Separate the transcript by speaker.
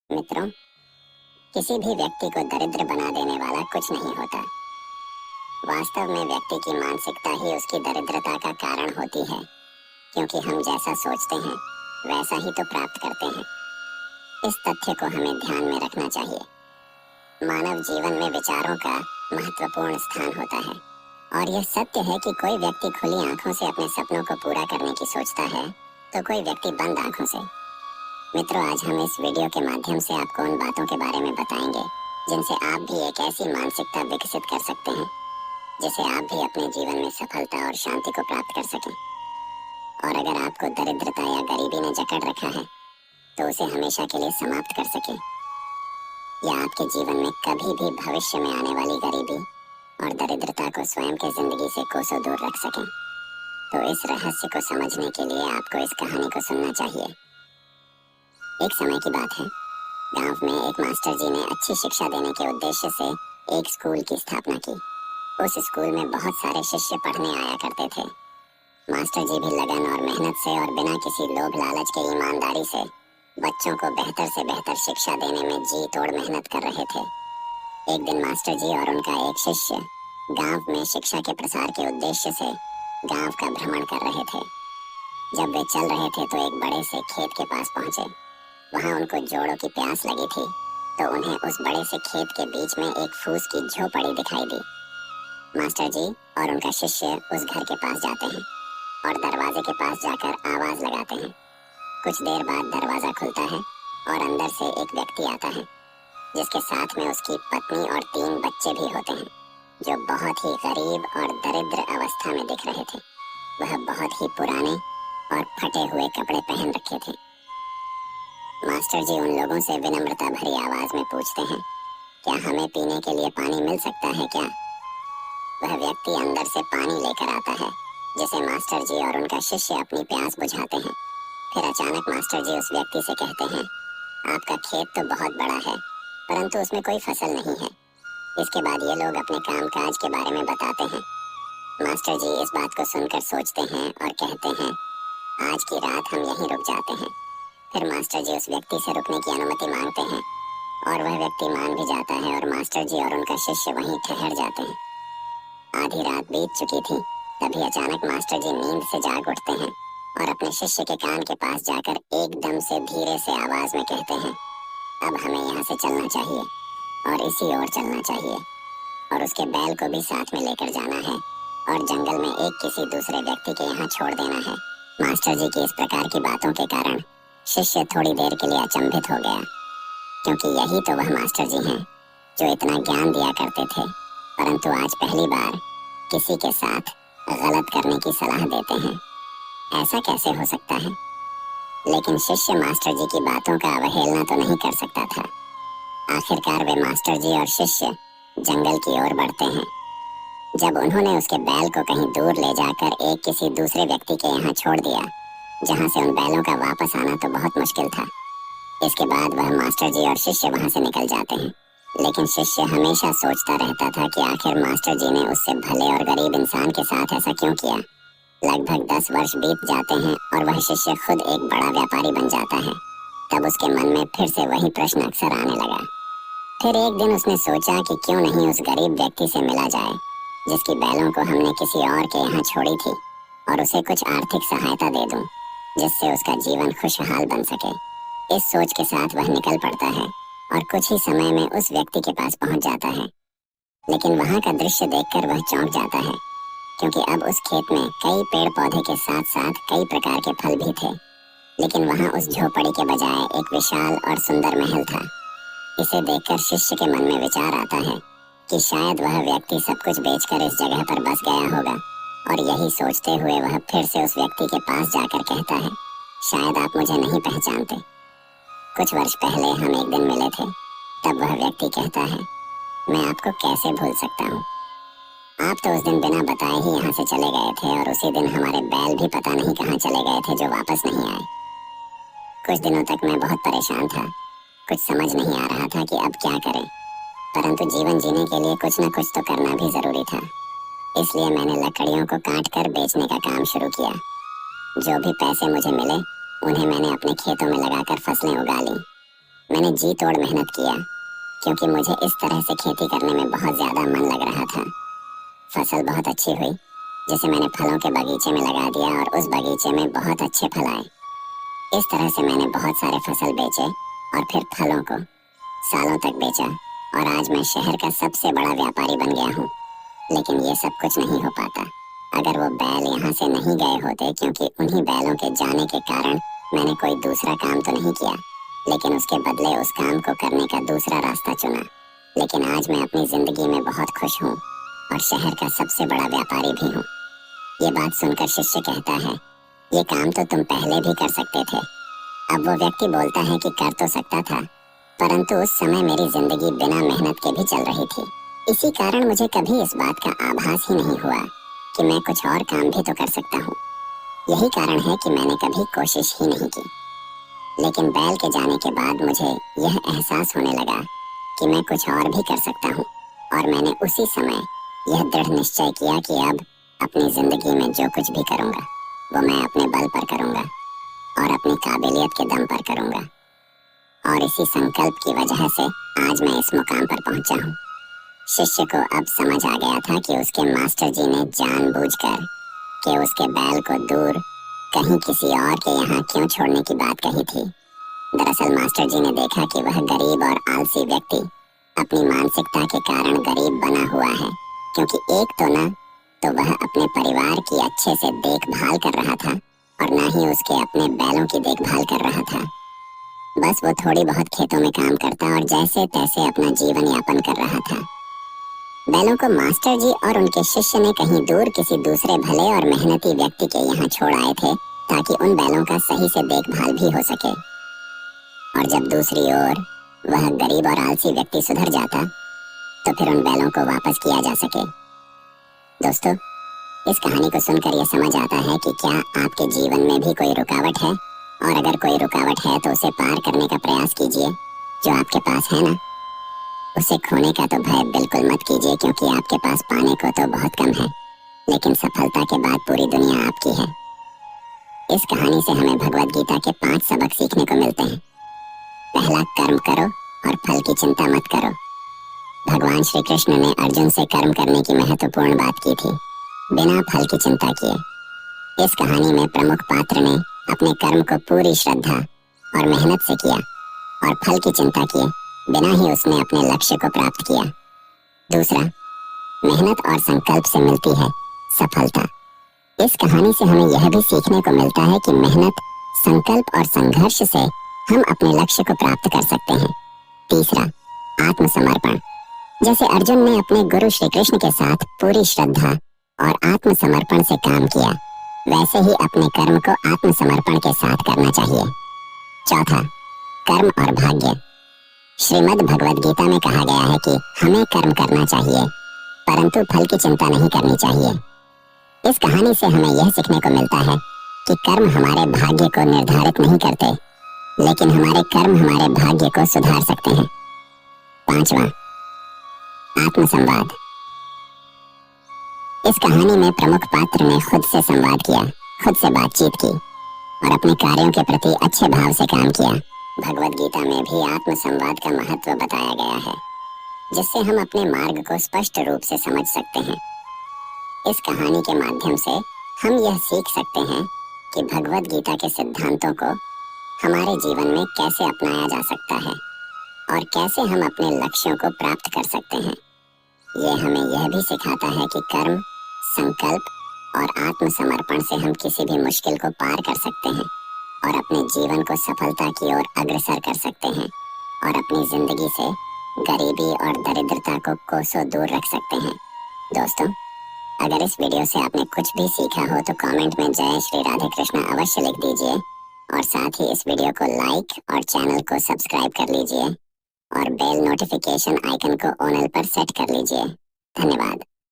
Speaker 1: मित्रों, किसी भी व्यक्ति को दरिद्र बना देने वाला कुछ नहीं होता। वास्तव में व्यक्ति की मानसिकता ही उसकी दरिद्रता का कारण होती है, क्योंकि हम जैसा सोचते हैं वैसा ही तो प्राप्त करते हैं। इस तथ्य को हमें ध्यान में रखना चाहिए। मानव जीवन में विचारों का महत्वपूर्ण स्थान होता है और यह सत्य है कि कोई व्यक्ति खुली आंखों से अपने सपनों को पूरा करने की सोचता है तो कोई व्यक्ति बंद आंखों से। मित्रों, आज हम इस वीडियो के माध्यम से आपको उन बातों के बारे में बताएंगे जिनसे आप भी एक ऐसी मानसिकता विकसित कर सकते हैं जिसे आप भी अपने जीवन में सफलता और शांति को प्राप्त कर सकें। और अगर आपको दरिद्रता या गरीबी ने जकड़ रखा है तो उसे हमेशा के लिए समाप्त कर सकें, या आपके जीवन में कभी भी भविष्य में आने वाली गरीबी और दरिद्रता को स्वयं के जिंदगी से कोसों दूर रख सकें, तो इस रहस्य को समझने के लिए आपको इस कहानी को सुनना चाहिए। एक समय की बात है, गांव में एक मास्टर जी ने अच्छी शिक्षा देने के उद्देश्य से एक स्कूल की स्थापना की। उस स्कूल में बहुत सारे शिष्य पढ़ने आया करते थे। मास्टर जी भी लगन और मेहनत से और बिना किसी लोभ लालच के ईमानदारी से बच्चों को बेहतर से बेहतर शिक्षा देने में जी तोड़ मेहनत कर रहे थे। एक दिन मास्टर जी और उनका एक शिष्य गांव में शिक्षा के प्रसार के उद्देश्य से गांव का भ्रमण कर रहे थे। जब वे चल रहे थे तो एक बड़े से खेत के पास पहुंचे। वहां उनको जोड़ों की प्यास लगी थी तो उन्हें उस बड़े से खेत के बीच में एक फूस की झोपड़ी दिखाई दी। मास्टर जी और उनका शिष्य उस घर के पास जाते हैं और दरवाजे के पास जाकर आवाज लगाते हैं। कुछ देर बाद दरवाजा खुलता है और अंदर से एक व्यक्ति आता है जिसके साथ में उसकी पत्नी और 3 बच्चे भी होते हैं, जो बहुत ही गरीब और दरिद्र अवस्था में दिख रहे थे। वह बहुत ही पुराने और फटे हुए कपड़े पहन रखे थे। मास्टर जी उन लोगों से विनम्रता भरी आवाज में पूछते हैं, क्या हमें पीने के लिए पानी मिल सकता है क्या? वह व्यक्ति अंदर से पानी लेकर आता है जिसे मास्टर जी और उनका शिष्य अपनी प्यास बुझाते हैं। फिर अचानक मास्टर जी उस व्यक्ति से कहते हैं, आपका खेत तो बहुत बड़ा है परंतु उसमें कोई फसल नहीं है। इसके बाद ये लोग अपने कामकाज के बारे में बताते हैं। मास्टर जी इस बात को सुनकर सोचते हैं और कहते हैं, आज की रात हम यहीं रुक जाते हैं। फिर मास्टर जी उस व्यक्ति से रुकने की अनुमति मांगते हैं और वह व्यक्ति मान भी जाता है और मास्टर जी और उनका शिष्य वहीं ठहर जाते हैं। आधी रात बीत चुकी थी, तभी अचानक मास्टर जी नींद से जाग उठते हैं और अपने शिष्य के कान के पास जाकर एकदम से धीरे से आवाज में कहते हैं, अब हमें यहाँ से चलना चाहिए और इसी ओर चलना चाहिए और उसके बैल को भी साथ में लेकर जाना है और जंगल में एक किसी दूसरे व्यक्ति के यहाँ छोड़ देना है। मास्टर जी की इस प्रकार की बातों के कारण शिष्य थोड़ी देर के लिए अचंभित हो गया, क्योंकि यही तो वह मास्टर जी हैं जो इतना ज्ञान दिया करते थे, परंतु आज पहली बार किसी के साथ गलत करने की सलाह देते हैं। ऐसा कैसे हो सकता है? लेकिन शिष्य मास्टर जी की बातों का अवहेलना तो नहीं कर सकता था। आखिरकार वे मास्टर जी और शिष्य जंगल की ओर बढ़ते हैं। जब उन्होंने उसके बैल को कहीं दूर ले जाकर एक किसी दूसरे व्यक्ति के यहाँ छोड़ दिया, जहाँ से उन बैलों का वापस आना तो बहुत मुश्किल था। इसके बाद वह मास्टर जी और शिष्य वहाँ से निकल जाते हैं। लेकिन शिष्य हमेशा सोचता रहता था कि आखिर मास्टर जी ने उससे भले और गरीब इंसान के साथ ऐसा क्यों किया। लगभग 10 वर्ष बीत जाते हैं और वह शिष्य खुद एक बड़ा व्यापारी बन जाता है। तब उसके मन में फिर से वही प्रश्न अक्सर आने लगा। फिर एक दिन उसने सोचा कि क्यों नहीं उस गरीब व्यक्ति से मिला जाए जिसकी बैलों को हमने किसी और के यहाँ छोड़ी थी, और उसे कुछ आर्थिक सहायता दे दूं जिससे उसका जीवन खुशहाल बन सके। इस सोच के साथ वह निकल पड़ता है और कुछ ही समय में उस व्यक्ति के पास पहुंच जाता है। लेकिन वहां का दृश्य देखकर वह चौंक जाता है, क्योंकि अब उस खेत में कई पेड़ पौधे के साथ साथ कई प्रकार के फल भी थे। लेकिन वहां उस झोपड़ी के बजाय एक विशाल और सुंदर महल था। इसे देखकर शिष्य के मन में विचार आता है कि शायद वह व्यक्ति सब कुछ बेचकर इस जगह पर बस गया होगा, और यही सोचते हुए वह फिर से उस व्यक्ति के पास जाकर कहता है, शायद आप मुझे नहीं पहचानते। कुछ वर्ष पहले हम एक दिन मिले थे। तब वह व्यक्ति कहता है, मैं आपको कैसे भूल सकता हूँ। आप तो उस दिन बिना बताए ही यहाँ से चले गए थे और उसी दिन हमारे बैल भी पता नहीं कहाँ चले गए थे जो वापस नहीं आए। कुछ दिनों तक मैं बहुत परेशान था। कुछ समझ नहीं आ रहा था कि अब क्या करें, परंतु जीवन जीने के लिए कुछ न कुछ तो करना भी जरूरी था। इसलिए मैंने लकड़ियों को काट कर बेचने का काम शुरू किया। जो भी पैसे मुझे मिले उन्हें मैंने अपने खेतों में लगाकर फसलें उगा ली। मैंने जी तोड़ मेहनत किया क्योंकि मुझे इस तरह से खेती करने में बहुत ज्यादा मन लग रहा था। फसल बहुत अच्छी हुई जिसे मैंने फलों के बगीचे में लगा दिया और उस बगीचे में बहुत अच्छे फल आए। इस तरह से मैंने बहुत सारे फसल बेचे और फिर फलों को सालों तक बेचा और आज मैं शहर का सबसे बड़ा व्यापारी बन गया हूँ। लेकिन ये सब कुछ नहीं हो पाता अगर वो बैल यहाँ से नहीं गए होते, क्योंकि उन्हीं बैलों के जाने के कारण मैंने कोई दूसरा काम तो नहीं किया, लेकिन उसके बदले उस काम को करने का दूसरा रास्ता चुना। लेकिन आज मैं अपनी जिंदगी में बहुत खुश हूँ और शहर का सबसे बड़ा व्यापारी भी हूँ। ये बात सुनकर शिष्य कहता है, ये काम तो तुम पहले भी कर सकते थे। अब वो व्यक्ति बोलता है कि कर तो सकता था, परंतु उस समय मेरी जिंदगी बिना मेहनत के भी चल रही थी। इसी कारण मुझे कभी इस बात का आभास ही नहीं हुआ कि मैं कुछ और काम भी तो कर सकता हूँ। यही कारण है कि मैंने कभी कोशिश ही नहीं की। लेकिन बैल के जाने के बाद मुझे यह एहसास होने लगा कि मैं कुछ और भी कर सकता हूँ और मैंने उसी समय यह दृढ़ निश्चय किया कि अब अपनी जिंदगी में जो कुछ भी करूँगा वो मैं अपने बल पर करूँगा और अपनी काबिलियत के दम पर करूँगा। और इसी संकल्प की वजह से आज मैं इस मुकाम पर पहुँचा हूँ। शिष्य को अब समझ आ गया था कि उसके मास्टर जी ने जानबूझकर कि उसके बैल को दूर कहीं किसी और के यहाँ क्यों छोड़ने की बात कही थी। दरअसल मास्टर जी ने देखा कि वह गरीब और आलसी व्यक्ति अपनी मानसिकता के कारण गरीब बना हुआ है, क्योंकि एक तो ना तो वह अपने परिवार की अच्छे से देखभाल कर रहा था और ना ही उसके अपने बैलों की देखभाल कर रहा था। बस वो थोड़ी बहुत खेतों में काम करता और जैसे तैसे अपना जीवन यापन कर रहा था। बैलों को मास्टर जी और उनके शिष्य ने कहीं दूर किसी दूसरे भले और मेहनती व्यक्ति के यहाँ छोड़ आए थे ताकि उन बैलों का सही से देखभाल भी हो सके। और जब दूसरी ओर वह गरीब और आलसी व्यक्ति सुधर जाता तो फिर उन बैलों को वापस किया जा सके। दोस्तों, इस कहानी को सुनकर यह समझ आता है कि क्या आपके जीवन में भी कोई रुकावट है, और अगर कोई रुकावट है तो उसे पार करने का प्रयास कीजिए। जो आपके पास है ना, उसे खोने का तो भय बिल्कुल मत कीजिए, क्योंकि आपके पास पाने को तो बहुत कम है, लेकिन सफलता के बाद पूरी दुनिया आपकी है। इस कहानी से हमें भगवद गीता के 5 सबक सीखने को मिलते हैं। पहला, कर्म करो और फल की चिंता मत करो। भगवान श्री कृष्ण ने अर्जुन से कर्म करने की महत्वपूर्ण बात की थी, बिना फल की चिंता किए। इस कहानी में प्रमुख पात्र ने अपने कर्म को पूरी श्रद्धा और मेहनत से किया और फल की चिंता किए बिना ही उसने अपने लक्ष्य को प्राप्त किया। दूसरा, मेहनत और संकल्प से मिलती है सफलता। इस कहानी से हमें यह भी सीखने को मिलता है कि मेहनत, संकल्प और संघर्ष से हम अपने लक्ष्य को प्राप्त कर सकते हैं। तीसरा, आत्मसमर्पण। जैसे अर्जुन ने अपने गुरु श्री कृष्ण के साथ पूरी श्रद्धा और आत्मसमर्पण से काम किया, वैसे ही अपने कर्म को आत्मसमर्पण के साथ करना चाहिए। चौथा, कर्म और भाग्य। श्रीमद् भगवद गीता में कहा गया है कि हमें कर्म करना चाहिए, परंतु फल की चिंता नहीं करनी चाहिए। इस कहानी से हमें यह सीखने को मिलता है कि कर्म हमारे भाग्य को निर्धारित नहीं करते, लेकिन हमारे कर्म हमारे भाग्य को सुधार सकते हैं। पांचवा, आत्मसंवाद। इस कहानी में प्रमुख पात्र ने खुद से संवाद किया, खुद से बातचीत की और अपने कार्यों के प्रति अच्छे भाव से काम किया। भगवद गीता में भी आत्मसंवाद का महत्व बताया गया है, जिससे हम अपने मार्ग को स्पष्ट रूप से समझ सकते हैं। इस कहानी के माध्यम से हम यह सीख सकते हैं कि भगवद गीता के सिद्धांतों को हमारे जीवन में कैसे अपनाया जा सकता है और कैसे हम अपने लक्ष्यों को प्राप्त कर सकते हैं। ये हमें यह भी सिखाता है कि कर्म, संकल्प और आत्मसमर्पण से हम किसी भी मुश्किल को पार कर सकते हैं और अपने जीवन को सफलता की ओर अग्रसर कर सकते हैं और अपनी जिंदगी से गरीबी और दरिद्रता को कोसों दूर रख सकते हैं। दोस्तों, अगर इस वीडियो से आपने कुछ भी सीखा हो तो कमेंट में जय श्री राधे कृष्णा अवश्य लिख दीजिए और साथ ही इस वीडियो को लाइक और चैनल को सब्सक्राइब कर लीजिए और बेल नोटिफिकेशन आइकन को ऑल पर सेट कर लीजिए। धन्यवाद।